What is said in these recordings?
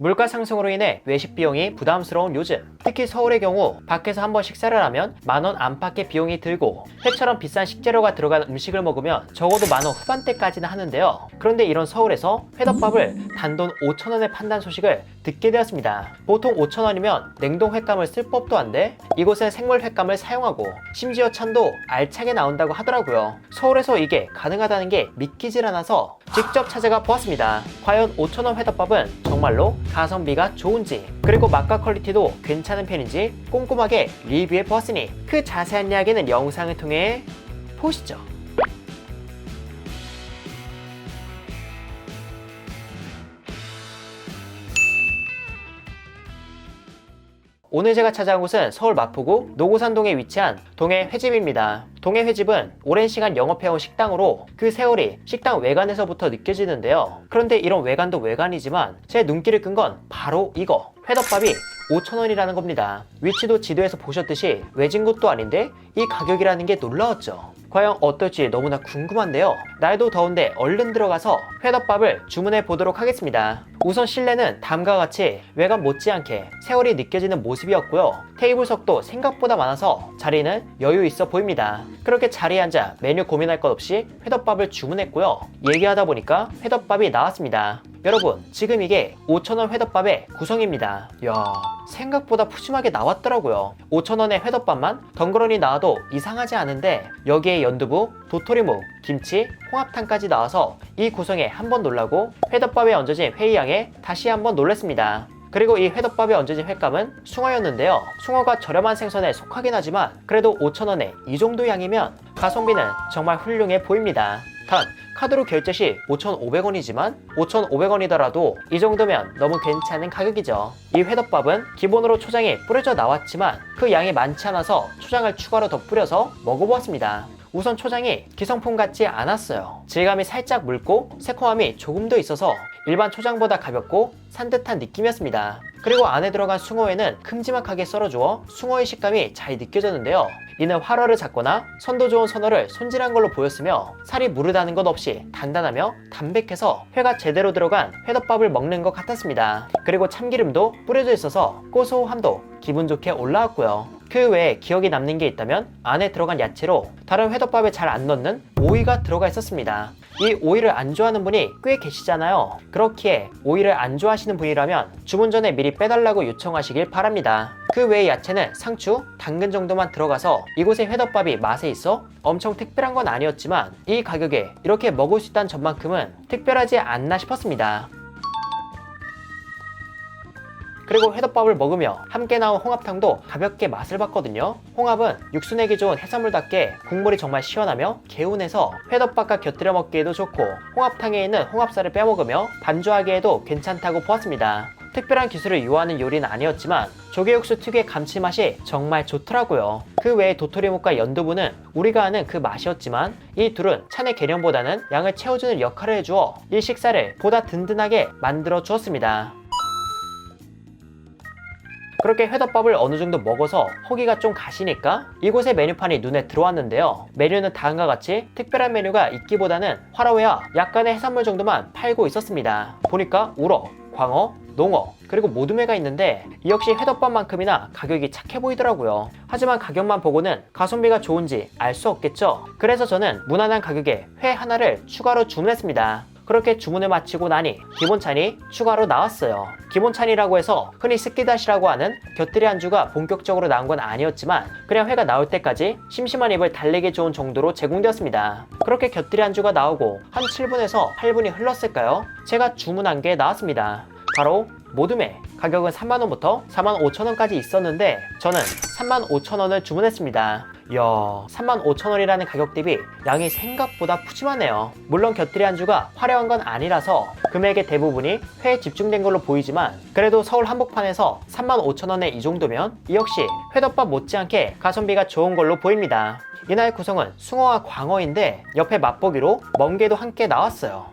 물가 상승으로 인해 외식 비용이 부담스러운 요즘, 특히 서울의 경우 밖에서 한번 식사를 하면 10,000원 안팎의 비용이 들고 회처럼 비싼 식재료가 들어간 음식을 먹으면 적어도 10,000원 후반대까지는 하는데요. 그런데 이런 서울에서 회덮밥을 단돈 5,000원에 판다는 소식을 듣게 되었습니다. 보통 5,000원이면 냉동 횟감을 쓸 법도 한데 이곳은 생물 횟감을 사용하고 심지어 찬도 알차게 나온다고 하더라고요. 서울에서 이게 가능하다는 게 믿기질 않아서 직접 찾아가 보았습니다. 과연 5,000원 회덮밥은 정말로 가성비가 좋은지, 그리고 맛과 퀄리티도 괜찮은 편인지 꼼꼼하게 리뷰해 보았으니 그 자세한 이야기는 영상을 통해 보시죠. 오늘 제가 찾아온 곳은 서울 마포구 노고산동에 위치한 동해 횟집입니다. 동해 횟집은 오랜 시간 영업해온 식당으로 그 세월이 식당 외관에서부터 느껴지는데요. 그런데 이런 외관도 외관이지만 제 눈길을 끈 건 바로 이거, 회덮밥이 5,000원이라는 겁니다. 위치도 지도에서 보셨듯이 외진 곳도 아닌데 이 가격이라는 게 놀라웠죠. 과연 어떨지 너무나 궁금한데요. 날도 더운데 얼른 들어가서 회덮밥을 주문해 보도록 하겠습니다. 우선 실내는 다음과 같이 외관 못지않게 세월이 느껴지는 모습이었고요. 테이블석도 생각보다 많아서 자리는 여유 있어 보입니다. 그렇게 자리에 앉아 메뉴 고민할 것 없이 회덮밥을 주문했고요. 얘기하다 보니까 회덮밥이 나왔습니다. 여러분, 지금 이게 5,000원 회덮밥의 구성입니다. 이야, 생각보다 푸짐하게 나왔더라고요. 5,000원의 회덮밥만 덩그러니 나와도 이상하지 않은데 여기에 연두부, 도토리묵, 김치, 홍합탕까지 나와서 이 구성에 한번 놀라고 회덮밥에 얹어진 회이양에 다시 한번 놀랐습니다. 그리고 이 회덮밥에 얹어진 횟감은 숭어였는데요. 숭어가 저렴한 생선에 속하긴 하지만 그래도 5,000원에 이 정도 양이면 가성비는 정말 훌륭해 보입니다. 단, 카드로 결제 시 5,500원이지만 5,500원이더라도 이 정도면 너무 괜찮은 가격이죠. 이 회덮밥은 기본으로 초장이 뿌려져 나왔지만 그 양이 많지 않아서 초장을 추가로 더 뿌려서 먹어보았습니다. 우선 초장이 기성품 같지 않았어요. 질감이 살짝 묽고 새콤함이 조금 더 있어서 일반 초장보다 가볍고 산뜻한 느낌이었습니다. 그리고 안에 들어간 숭어회는 큼지막하게 썰어주어 숭어의 식감이 잘 느껴졌는데요. 이는 활어를 잡거나 선도 좋은 선어를 손질한 걸로 보였으며 살이 무르다는 것 없이 단단하며 담백해서 회가 제대로 들어간 회덮밥을 먹는 것 같았습니다. 그리고 참기름도 뿌려져 있어서 고소함도 기분 좋게 올라왔고요. 그 외에 기억이 남는 게 있다면 안에 들어간 야채로 다른 회덮밥에 잘 안 넣는 오이가 들어가 있었습니다. 이 오이를 안 좋아하는 분이 꽤 계시잖아요. 그렇기에 오이를 안 좋아하시는 분이라면 주문 전에 미리 빼달라고 요청하시길 바랍니다. 그 외의 야채는 상추, 당근 정도만 들어가서 이곳의 회덮밥이 맛에 있어 엄청 특별한 건 아니었지만 이 가격에 이렇게 먹을 수 있다는 점만큼은 특별하지 않나 싶었습니다. 그리고 회덮밥을 먹으며 함께 나온 홍합탕도 가볍게 맛을 봤거든요. 홍합은 육수 내기 좋은 해산물답게 국물이 정말 시원하며 개운해서 회덮밥과 곁들여 먹기에도 좋고 홍합탕에 있는 홍합살을 빼먹으며 반주하기에도 괜찮다고 보았습니다. 특별한 기술을 요하는 요리는 아니었지만 조개육수 특유의 감칠맛이 정말 좋더라고요. 그 외에 도토리묵과 연두부는 우리가 아는 그 맛이었지만 이 둘은 찬의 계량보다는 양을 채워주는 역할을 해주어 이 식사를 보다 든든하게 만들어 주었습니다. 그렇게 회덮밥을 어느 정도 먹어서 허기가 좀 가시니까 이곳의 메뉴판이 눈에 들어왔는데요. 메뉴는 다음과 같이 특별한 메뉴가 있기보다는 활어회와 약간의 해산물 정도만 팔고 있었습니다. 보니까 우럭, 광어, 농어, 그리고 모둠회가 있는데 이 역시 회덮밥만큼이나 가격이 착해 보이더라고요. 하지만 가격만 보고는 가성비가 좋은지 알 수 없겠죠. 그래서 저는 무난한 가격에 회 하나를 추가로 주문했습니다. 그렇게 주문을 마치고 나니 기본찬이 추가로 나왔어요. 기본찬이라고 해서 흔히 스키다시라고 하는 곁들이 안주가 본격적으로 나온 건 아니었지만 그냥 회가 나올 때까지 심심한 입을 달래기 좋은 정도로 제공되었습니다. 그렇게 곁들이 안주가 나오고 한 7분에서 8분이 흘렀을까요? 제가 주문한 게 나왔습니다. 바로 모둠회. 가격은 3만원부터 45,000원까지 있었는데 저는 35,000원을 주문했습니다. 이야, 35,000원이라는 가격 대비 양이 생각보다 푸짐하네요. 물론 곁들이 안주가 화려한 건 아니라서 금액의 대부분이 회에 집중된 걸로 보이지만 그래도 서울 한복판에서 35,000원에 이 정도면 이 역시 회덮밥 못지않게 가성비가 좋은 걸로 보입니다. 이날 구성은 숭어와 광어인데 옆에 맛보기로 멍게도 함께 나왔어요.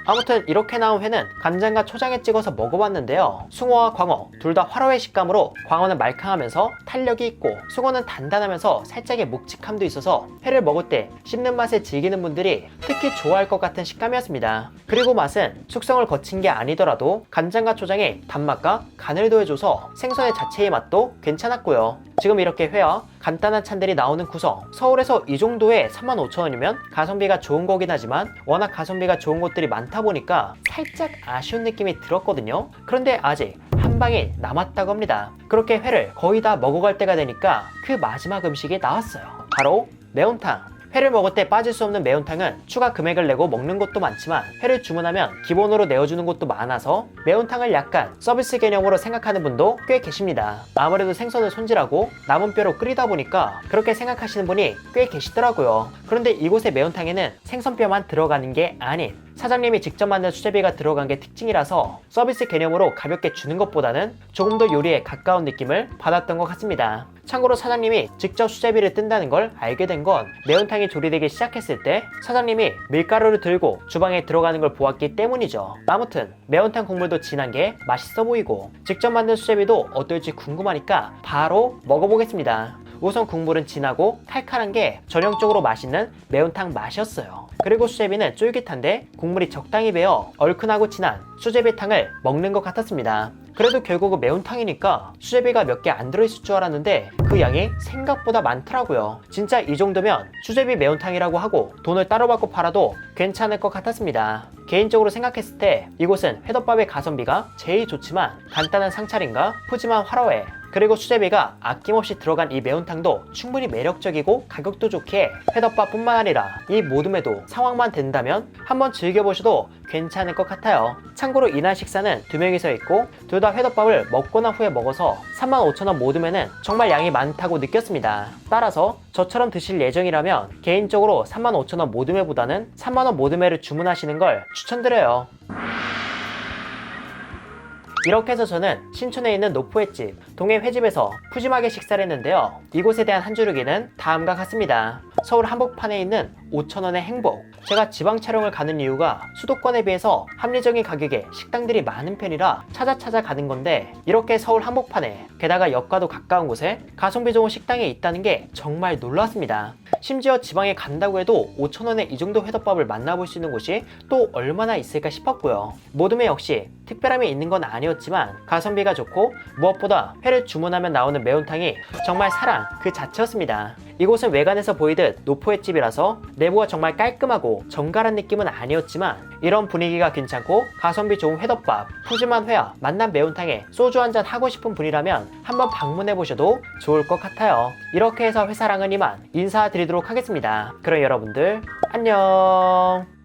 아무튼 이렇게 나온 회는 간장과 초장에 찍어서 먹어봤는데요. 숭어와 광어 둘 다 화로회 식감으로 광어는 말캉하면서 탄력이 있고 숭어는 단단하면서 살짝의 묵직함도 있어서 회를 먹을 때 씹는 맛을 즐기는 분들이 특히 좋아할 것 같은 식감이었습니다. 그리고 맛은 숙성을 거친 게 아니더라도 간장과 초장이 단맛과 간을 더해줘서 생선의 자체의 맛도 괜찮았고요. 지금 이렇게 회와 간단한 찬들이 나오는 구성, 서울에서 이 정도에 35,000원이면 가성비가 좋은 거긴 하지만 워낙 가성비가 좋은 곳들이 많다 보니까 살짝 아쉬운 느낌이 들었거든요. 그런데 아직 한 방이 남았다고 합니다. 그렇게 회를 거의 다 먹어갈 때가 되니까 그 마지막 음식이 나왔어요. 바로 매운탕. 회를 먹을 때 빠질 수 없는 매운탕은 추가 금액을 내고 먹는 곳도 많지만 회를 주문하면 기본으로 내어주는 곳도 많아서 매운탕을 약간 서비스 개념으로 생각하는 분도 꽤 계십니다. 아무래도 생선을 손질하고 남은 뼈로 끓이다 보니까 그렇게 생각하시는 분이 꽤 계시더라고요. 그런데 이곳의 매운탕에는 생선뼈만 들어가는 게 아닌 사장님이 직접 만든 수제비가 들어간 게 특징이라서 서비스 개념으로 가볍게 주는 것보다는 조금 더 요리에 가까운 느낌을 받았던 것 같습니다. 참고로 사장님이 직접 수제비를 뜬다는 걸 알게 된 건 매운탕이 조리되기 시작했을 때 사장님이 밀가루를 들고 주방에 들어가는 걸 보았기 때문이죠. 아무튼 매운탕 국물도 진한 게 맛있어 보이고 직접 만든 수제비도 어떨지 궁금하니까 바로 먹어보겠습니다. 우선 국물은 진하고 칼칼한 게 전형적으로 맛있는 매운탕 맛이었어요. 그리고 수제비는 쫄깃한데 국물이 적당히 배어 얼큰하고 진한 수제비탕을 먹는 것 같았습니다. 그래도 결국은 매운탕이니까 수제비가 몇 개 안 들어있을 줄 알았는데 그 양이 생각보다 많더라고요. 진짜 이 정도면 수제비 매운탕이라고 하고 돈을 따로 받고 팔아도 괜찮을 것 같았습니다. 개인적으로 생각했을 때 이곳은 회덮밥의 가성비가 제일 좋지만 간단한 상차림과 푸짐한 화로회 그리고 수제비가 아낌없이 들어간 이 매운탕도 충분히 매력적이고 가격도 좋기에 회덮밥뿐만 아니라 이 모둠에도 상황만 된다면 한번 즐겨보셔도 괜찮을 것 같아요. 참고로 이날 식사는 2명이서 했고 둘 다 회덮밥을 먹고 난 후에 먹어서 35,000원 모둠에는 정말 양이 많다고 느꼈습니다. 따라서 저처럼 드실 예정이라면 개인적으로 35,000원 모둠회보다는 3만원 모둠회를 주문하시는 걸 추천드려요. 이렇게 해서 저는 신촌에 있는 노포횟집 동해 회집에서 푸짐하게 식사를 했는데요. 이곳에 대한 한 줄기는 다음과 같습니다. 서울 한복판에 있는 5,000원의 행복. 제가 지방 촬영을 가는 이유가 수도권에 비해서 합리적인 가격에 식당들이 많은 편이라 찾아 가는 건데 이렇게 서울 한복판에 게다가 역과도 가까운 곳에 가성비 좋은 식당이 있다는 게 정말 놀랐습니다. 심지어 지방에 간다고 해도 5,000원에 이 정도 회덮밥을 만나볼 수 있는 곳이 또 얼마나 있을까 싶었고요. 모둠회 역시 특별함이 있는 건 아니었지만 가성비가 좋고 무엇보다 회를 주문하면 나오는 매운탕이 정말 사랑 그 자체였습니다. 이곳은 외관에서 보이듯 노포횟집이라서 내부가 정말 깔끔하고 정갈한 느낌은 아니었지만 이런 분위기가 괜찮고 가성비 좋은 회덮밥, 푸짐한 회와 맛난 매운탕에 소주 한잔 하고 싶은 분이라면 한번 방문해보셔도 좋을 것 같아요. 이렇게 해서 회사랑은 이만 인사드리도록 하겠습니다. 그럼 여러분들 안녕.